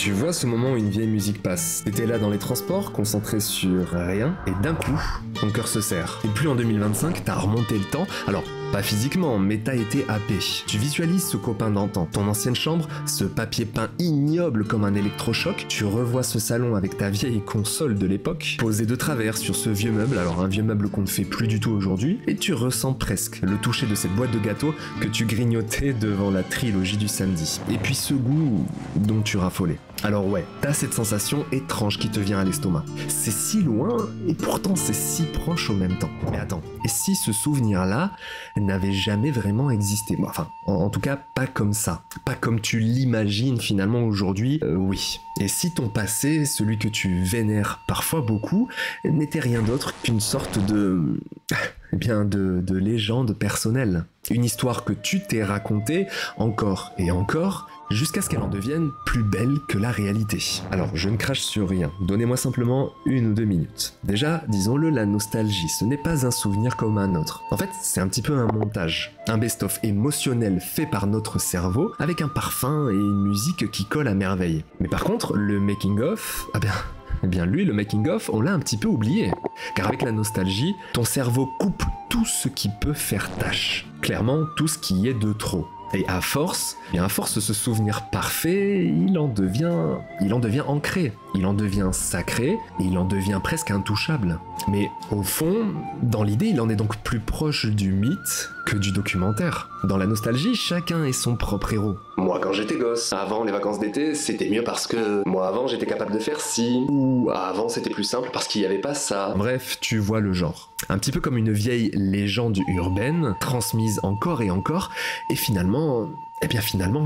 Tu vois ce moment où une vieille musique passe. T'étais là dans les transports, concentré sur rien, et d'un coup, ton cœur se serre. Et puis en 2025, t'as remonté le temps, alors pas physiquement, mais t'as été happé. Tu visualises ce copain d'antan, ton ancienne chambre, ce papier peint ignoble comme un électrochoc, tu revois ce salon avec ta vieille console de l'époque, posé de travers sur ce vieux meuble, alors un vieux meuble qu'on ne fait plus du tout aujourd'hui, et tu ressens presque le toucher de cette boîte de gâteaux que tu grignotais devant la trilogie du samedi. Et puis ce goût dont tu raffolais. Alors ouais, t'as cette sensation étrange qui te vient à l'estomac. C'est si loin et pourtant c'est si proche au même temps. Mais attends, et si ce souvenir-là n'avait jamais vraiment existé? Bon, enfin, en tout cas, pas comme ça. Pas comme tu l'imagines finalement aujourd'hui, oui. Et si ton passé, celui que tu vénères parfois beaucoup, n'était rien d'autre qu'une sorte de... eh bien, de légende personnelle. Une histoire que tu t'es racontée encore et encore, jusqu'à ce qu'elle en devienne plus belle que la réalité. Alors, je ne crache sur rien, donnez-moi simplement 1 ou 2 minutes. Déjà, disons-le, la nostalgie, ce n'est pas un souvenir comme un autre. En fait, c'est un petit peu un montage, un best-of émotionnel fait par notre cerveau, avec un parfum et une musique qui collent à merveille. Mais par contre, le making-of, eh bien lui, le making-of, on l'a un petit peu oublié. Car avec la nostalgie, ton cerveau coupe tout ce qui peut faire tâche. Clairement, tout ce qui est de trop. Et à force ce souvenir parfait, il en devient ancré, il en devient sacré, et il en devient presque intouchable. Mais au fond, dans l'idée, il en est donc plus proche du mythe que du documentaire. Dans la nostalgie, chacun est son propre héros. Moi, quand j'étais gosse, avant les vacances d'été, c'était mieux parce que moi, avant, j'étais capable de faire ci, ou avant, c'était plus simple parce qu'il n'y avait pas ça. Bref, tu vois le genre. Un petit peu comme une vieille légende urbaine, transmise encore et encore, et finalement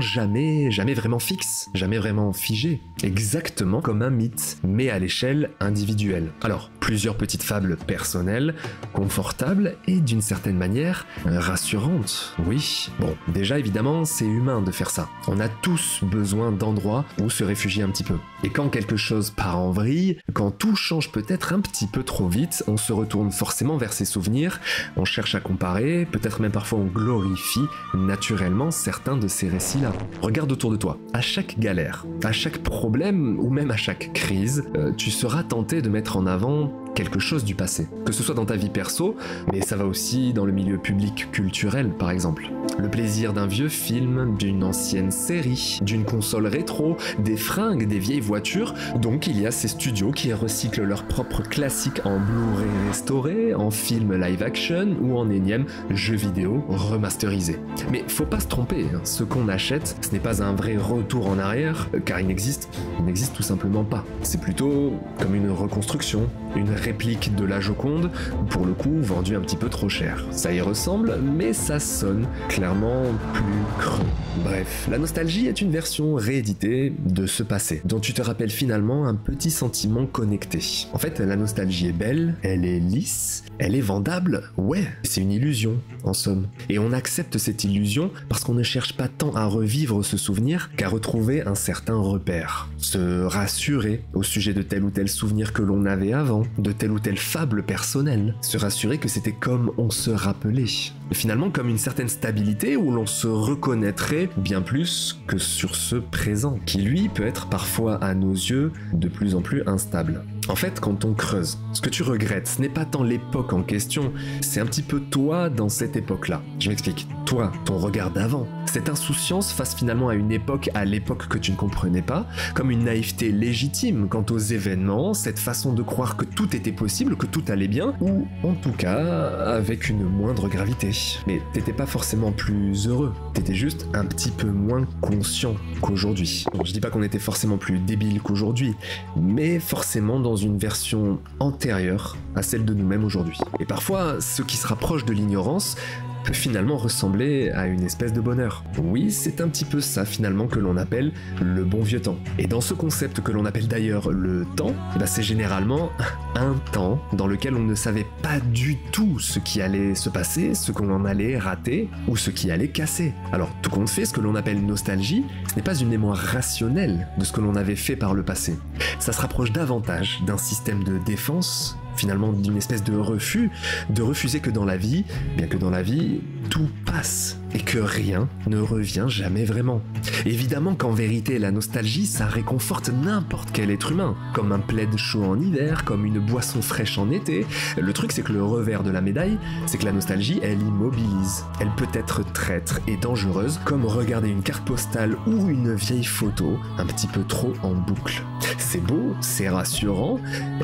jamais vraiment fixe, jamais vraiment figé. Exactement comme un mythe, mais à l'échelle individuelle. Alors, plusieurs petites fables personnelles, confortables et d'une certaine manière rassurantes. Oui, bon, déjà évidemment, c'est humain de faire ça. On a tous besoin d'endroits où se réfugier un petit peu. Et quand quelque chose part en vrille, quand tout change peut-être un petit peu trop vite, on se retourne forcément vers ses souvenirs, on cherche à comparer, peut-être même parfois on glorifie naturellement certains de ces récits-là. Regarde autour de toi. À chaque galère, à chaque problème ou même à chaque crise, tu seras tenté de mettre en avant quelque chose du passé. Que ce soit dans ta vie perso, mais ça va aussi dans le milieu public culturel par exemple. Le plaisir d'un vieux film, d'une ancienne série, d'une console rétro, des fringues, des vieilles voitures. Donc il y a ces studios qui recyclent leurs propres classiques en Blu-ray restauré, en film live action ou en énième jeu vidéo remasterisé. Mais faut pas se tromper, hein. Ce qu'on achète, ce n'est pas un vrai retour en arrière, car il n'existe tout simplement pas. C'est plutôt comme une reconstruction, une réplique de la Joconde, pour le coup vendue un petit peu trop cher. Ça y ressemble, mais ça sonne clairement plus creux. Bref, la nostalgie est une version rééditée de ce passé, dont tu te rappelles finalement un petit sentiment connecté. En fait, la nostalgie est belle, elle est lisse, elle est vendable, ouais, c'est une illusion, en somme. Et on accepte cette illusion parce qu'on ne cherche pas tant à revivre ce souvenir qu'à retrouver un certain repère. Se rassurer au sujet de tel ou tel souvenir que l'on avait avant, de telle ou telle fable personnelle. Se rassurer que c'était comme on se rappelait. Et finalement comme une certaine stabilité où l'on se reconnaîtrait bien plus que sur ce présent, qui lui peut être parfois à nos yeux de plus en plus instable. En fait, quand on creuse, ce que tu regrettes, ce n'est pas tant l'époque en question, c'est un petit peu toi dans cette époque-là. Je m'explique. Toi, ton regard d'avant. Cette insouciance face finalement à une époque, à l'époque que tu ne comprenais pas, comme une naïveté légitime quant aux événements, cette façon de croire que tout était possible, que tout allait bien, ou en tout cas avec une moindre gravité. Mais t'étais pas forcément plus heureux, t'étais juste un petit peu moins conscient qu'aujourd'hui. Bon, je dis pas qu'on était forcément plus débile qu'aujourd'hui, mais forcément dans une version antérieure à celle de nous-mêmes aujourd'hui. Et parfois, ce qui se rapproche de l'ignorance peut finalement ressembler à une espèce de bonheur. Oui, c'est un petit peu ça finalement que l'on appelle le bon vieux temps. Et dans ce concept que l'on appelle d'ailleurs le temps, c'est généralement un temps dans lequel on ne savait pas du tout ce qui allait se passer, ce qu'on en allait rater ou ce qui allait casser. Alors tout compte fait, ce que l'on appelle nostalgie, ce n'est pas une mémoire rationnelle de ce que l'on avait fait par le passé. Ça se rapproche davantage d'un système de défense, finalement d'une espèce de refus, de refuser que dans la vie, bien que dans la vie, tout passe. et que rien ne revient jamais vraiment. Évidemment qu'en vérité, la nostalgie, ça réconforte n'importe quel être humain, comme un plaid chaud en hiver, comme une boisson fraîche en été. Le truc, c'est que le revers de la médaille, c'est que la nostalgie, elle immobilise. Elle peut être traître et dangereuse, comme regarder une carte postale ou une vieille photo un petit peu trop en boucle. C'est beau, c'est rassurant,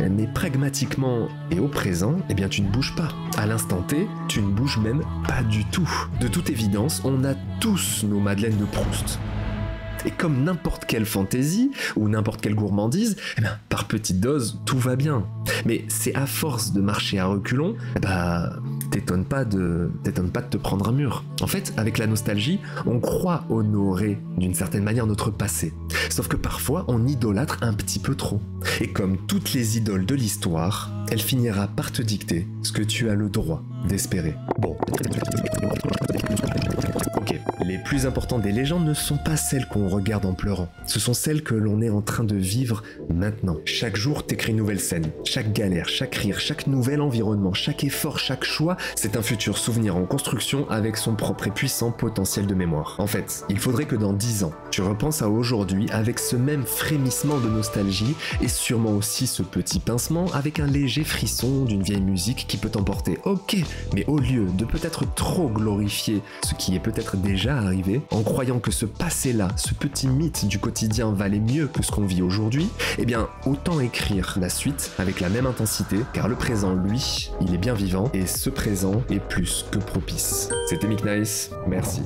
mais pragmatiquement et au présent, eh bien tu ne bouges pas. À l'instant T, tu ne bouges même pas du tout. De toute évidence, on a tous nos Madeleines de Proust. Et comme n'importe quelle fantaisie ou n'importe quelle gourmandise, eh bien, par petite dose, tout va bien. Mais c'est à force de marcher à reculons, t'étonnes pas de te prendre un mur. En fait, avec la nostalgie, on croit honorer d'une certaine manière notre passé. Sauf que parfois, on idolâtre un petit peu trop. Et comme toutes les idoles de l'histoire, elle finira par te dicter ce que tu as le droit d'espérer. Bon. Ok, les plus importantes des légendes ne sont pas celles qu'on regarde en pleurant. Ce sont celles que l'on est en train de vivre maintenant. Chaque jour t'écris une nouvelle scène. Chaque galère, chaque rire, chaque nouvel environnement, chaque effort, chaque choix, c'est un futur souvenir en construction avec son propre et puissant potentiel de mémoire. En fait, il faudrait que dans 10 ans, tu repenses à aujourd'hui avec ce même frémissement de nostalgie et sûrement aussi ce petit pincement avec un léger frisson d'une vieille musique qui peut t'emporter. Ok, mais au lieu de peut-être trop glorifier ce qui est peut-être déjà arrivé, en croyant que ce passé-là, ce petit mythe du quotidien valait mieux que ce qu'on vit aujourd'hui, eh bien autant écrire la suite avec la même intensité, car le présent, lui, il est bien vivant et ce présent est plus que propice. C'était Mick Nice, merci.